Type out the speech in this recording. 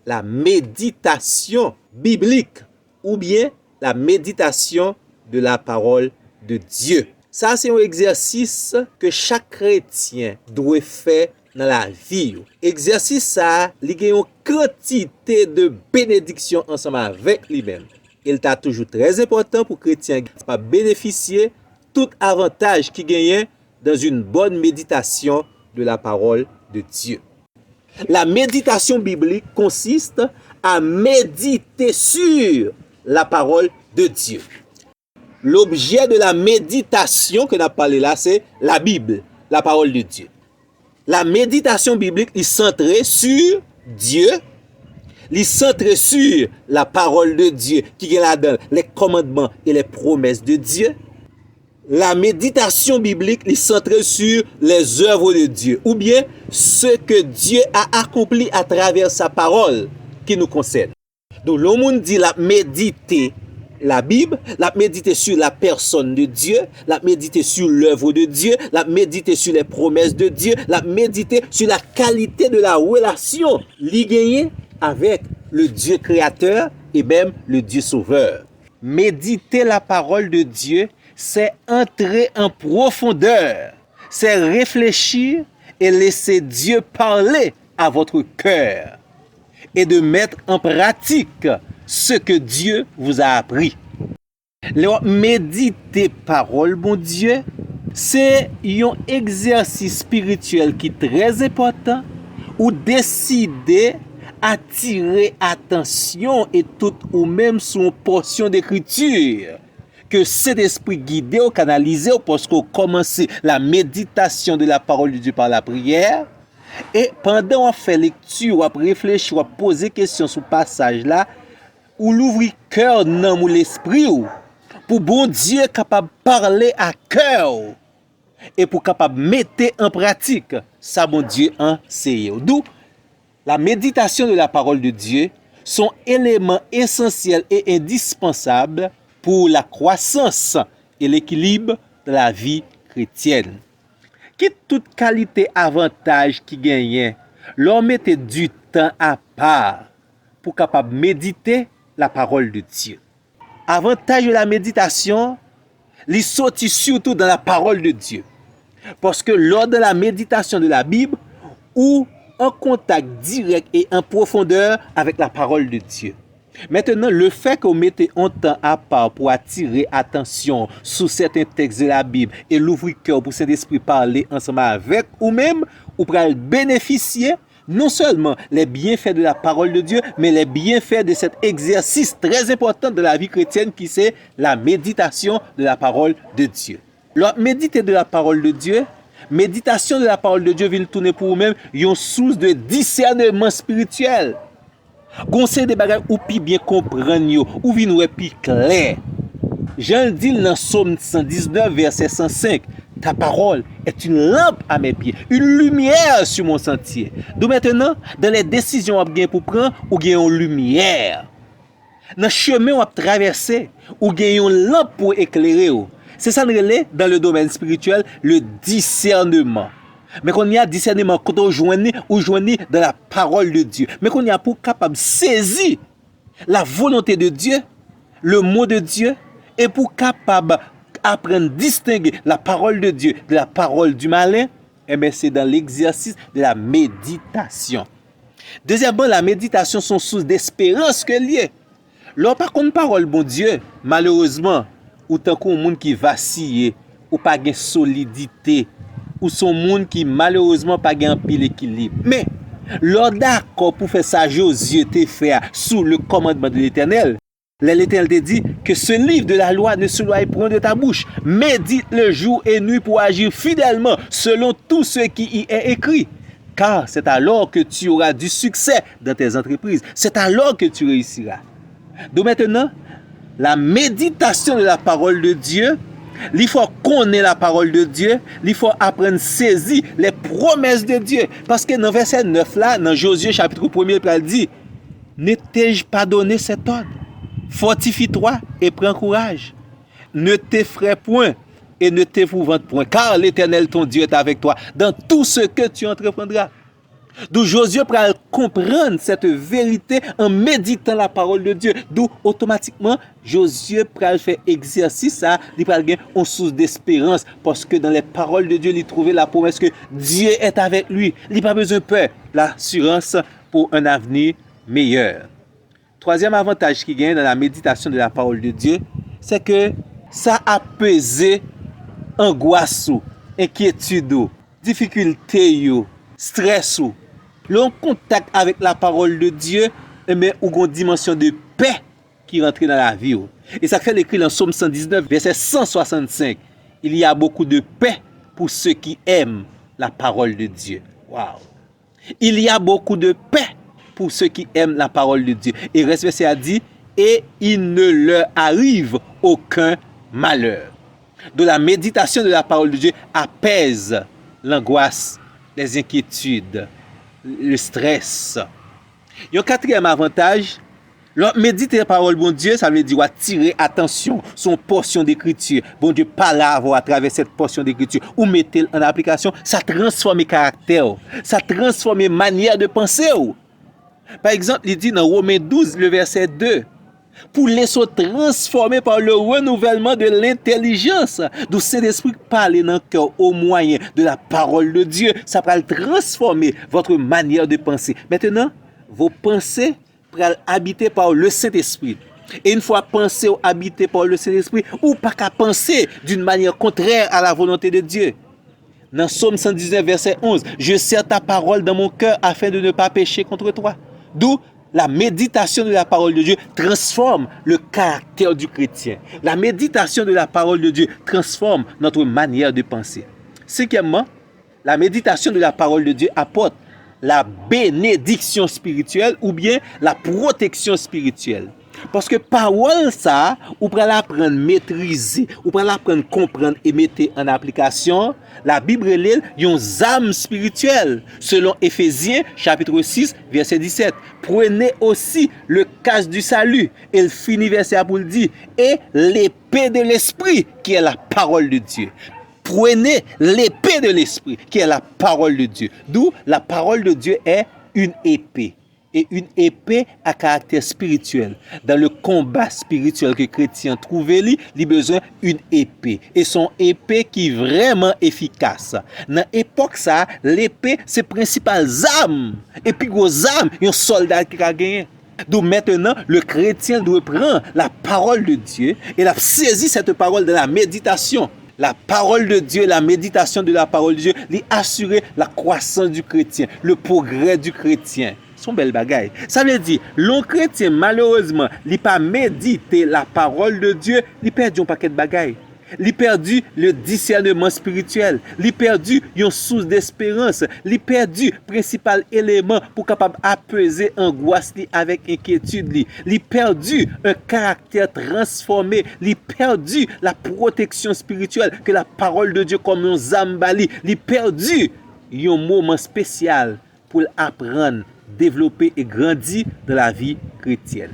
la méditation biblique ou bien la méditation de la parole de Dieu. Ça, c'est un exercice que chaque chrétien doit faire dans la vie. Exercice ça, il y a une quantité de bénédictions ensemble avec lui-même. Il est toujours très important pour chrétien de bénéficier tout avantage qui gagne dans une bonne méditation de la parole de Dieu. La méditation biblique consiste à méditer sur la parole de Dieu. L'objet de la méditation que nous avons parlé là, c'est la Bible, la parole de Dieu. La méditation biblique est centrée sur Dieu, est centrée sur la parole de Dieu qui est là-dedans, les commandements et les promesses de Dieu. La méditation biblique est centrée sur les œuvres de Dieu ou bien ce que Dieu a accompli à travers sa parole qui nous concerne. Donc, le monde dit la méditer la Bible, la méditer sur la personne de Dieu, la méditer sur l'œuvre de Dieu, la méditer sur les promesses de Dieu, la méditer sur la qualité de la relation liée avec le Dieu créateur et même le Dieu sauveur. Méditer la parole de Dieu, c'est entrer en profondeur, c'est réfléchir et laisser Dieu parler à votre cœur et de mettre en pratique ce que Dieu vous a appris. Méditer parole, bon Dieu, c'est un exercice spirituel qui est très important ou décider attirer attention et tout ou même sur une portion d'écriture que cet esprit guidé ou canalisé parce qu'on commence la méditation de la parole de Dieu par la prière. Et pendant on fait lecture, on réfléchir, on poser question sur le passage là, ou l'ouvrir cœur dans l'esprit pour bon Dieu capable de parler à cœur et pour capable mettre en pratique ça bon Dieu enseigne. D'où la méditation de la parole de Dieu sont éléments essentiels et indispensables pour la croissance et l'équilibre de la vie chrétienne. Quitte toute qualité avantage qui gagne, l'on mette du temps à part pour capable méditer la parole de Dieu. Avantage de la méditation, il sortit surtout dans la parole de Dieu. Parce que lors de la méditation de la Bible, ou en contact direct et en profondeur avec la parole de Dieu. Maintenant, le fait qu'on mette un temps à part pour attirer attention sur certains textes de la Bible et l'ouvrir cœur pour Saint-Esprit parler ensemble avec ou même, ou pour bénéficier non seulement les bienfaits de la parole de Dieu, mais les bienfaits de cet exercice très important de la vie chrétienne qui c'est la méditation de la parole de Dieu. Alors, méditer de la parole de Dieu, méditation de la parole de Dieu vient tourner pour vous-même une source de discernement spirituel. Conseil des bagages ou pi bien comprendre ou vin ou pi clair. Jean dit dans Psaume 119 verset 105, ta parole est une lampe à mes pieds, une lumière sur mon sentier. Donc maintenant, dans les décisions que vous pour prendre, ou gagne une lumière. Dans le chemin où vous traverser, ou gagne une lampe pour éclairer. C'est ça dans le domaine spirituel, le discernement. Mais qu'on y a discernement quand on joignit ou joignit dans la parole de Dieu. Mais qu'on y a pour capable saisir la volonté de Dieu, le mot de Dieu, et pour capable apprendre à distinguer la parole de Dieu de la parole du malin, eh bien c'est dans l'exercice de la méditation. Deuxièmement, la méditation sont source d'espérance que liée. Lors par contre parole bon Dieu, malheureusement, ou tant qu'on monde qui vacille ou pas gain solidité ou son monde qui malheureusement pas gain pile équilibre. Mais lors d'accord pour faire ça Josué te faire sous le commandement de l'Éternel, l'Éternel te dit que ce livre de la loi ne s'éloigne point de ta bouche. Médite le jour et nuit pour agir fidèlement selon tout ce qui y est écrit. Car c'est alors que tu auras du succès dans tes entreprises. C'est alors que tu réussiras. Donc maintenant, la méditation de la parole de Dieu, il faut connaître la parole de Dieu, il faut apprendre à saisir les promesses de Dieu. Parce que dans verset 9 là, dans Josué chapitre 1er, il dit, ne t'ai-je pas donné cet ordre? Fortifie-toi et prends courage. Ne t'effraie point et ne t'épouvante point, car l'Éternel ton Dieu est avec toi dans tout ce que tu entreprendras. D'où Josué pral comprendre cette vérité en méditant la parole de Dieu. D'où automatiquement Josué pral faire exercice ça, il pral gagner une source d'espérance parce que dans les paroles de Dieu, il trouvait la promesse que Dieu est avec lui. Il n'a pas besoin de peur, l'assurance pour un avenir meilleur. Troisième avantage qui gagne dans la méditation de la parole de Dieu, c'est que ça apaise angoisse, inquiétude, difficulté, stress. Le contact avec la parole de Dieu, mais ou une dimension de paix qui rentre dans la vie. Et ça fait l'écrit dans Psaume 119, verset 165. Il y a beaucoup de paix pour ceux qui aiment la parole de Dieu. Waouh! Il y a beaucoup de paix pour ceux qui aiment la parole de Dieu. Et reste verset a dit, et il ne leur arrive aucun malheur. De la méditation de la parole de Dieu apaise l'angoisse, les inquiétudes, le stress. Il y a un quatrième avantage. Méditer la parole bon Dieu, ça veut dire attirer attention son portion d'écriture. Bon Dieu parle à travers cette portion d'écriture ou mettez en application, ça transforme caractère, ça transforme manière de penser. Par exemple, il dit dans Romains 12, le verset 2, pour laisser transformer par le renouvellement de l'intelligence. D'où Saint-Esprit parle dans le cœur au moyen de la parole de Dieu. Ça va transformer votre manière de penser. Maintenant, vos pensées seront habitées par le Saint-Esprit. Et une fois pensées ou habitées par le Saint-Esprit, ou pas qu'à penser d'une manière contraire à la volonté de Dieu. Dans Psaume 119, verset 11, je serre ta parole dans mon cœur afin de ne pas pécher contre toi. D'où la méditation de la parole de Dieu transforme le caractère du chrétien. La méditation de la parole de Dieu transforme notre manière de penser. Cinquièmement, la méditation de la parole de Dieu apporte la bénédiction spirituelle ou bien la protection spirituelle. Parce que parole ça, ou pour l'apprendre maîtriser, ou pour l'apprendre comprendre et mettre en application, la Bible est une âme spirituelle. Selon Éphésiens chapitre 6 verset 17. Prenez aussi le casque du salut. Et le finit verset pour le dire, et l'épée de l'esprit qui est la parole de Dieu. Prenez l'épée de l'esprit qui est la parole de Dieu. D'où la parole de Dieu est une épée. Et une épée à caractère spirituel. Dans le combat spirituel que les chrétiens trouvent, il a besoin d'une épée. Et son épée qui est vraiment efficace. Dans l'époque, ça, l'épée, c'est principal arme. Et puis, gros arme, un soldat qui a gagné. Donc maintenant, le chrétien doit prendre la parole de Dieu et la saisir cette parole de la méditation. La parole de Dieu, la méditation de la parole de Dieu, lui assurer la croissance du chrétien, le progrès du chrétien. Son bel bagaille. Ça veut dire, l'on chrétien, malheureusement, il n'a pas médité la parole de Dieu, il perdu un paquet de bagaille. Il perdu le discernement spirituel. Il perdu une source d'espérance. Il perdu le principal élément pour capable apaiser angoisse avec inquiétude. Il perdu un caractère transformé. Il perdu la protection spirituelle que la parole de Dieu comme un zambali. Il perdu un moment spécial pour apprendre, développer et grandir dans la vie chrétienne.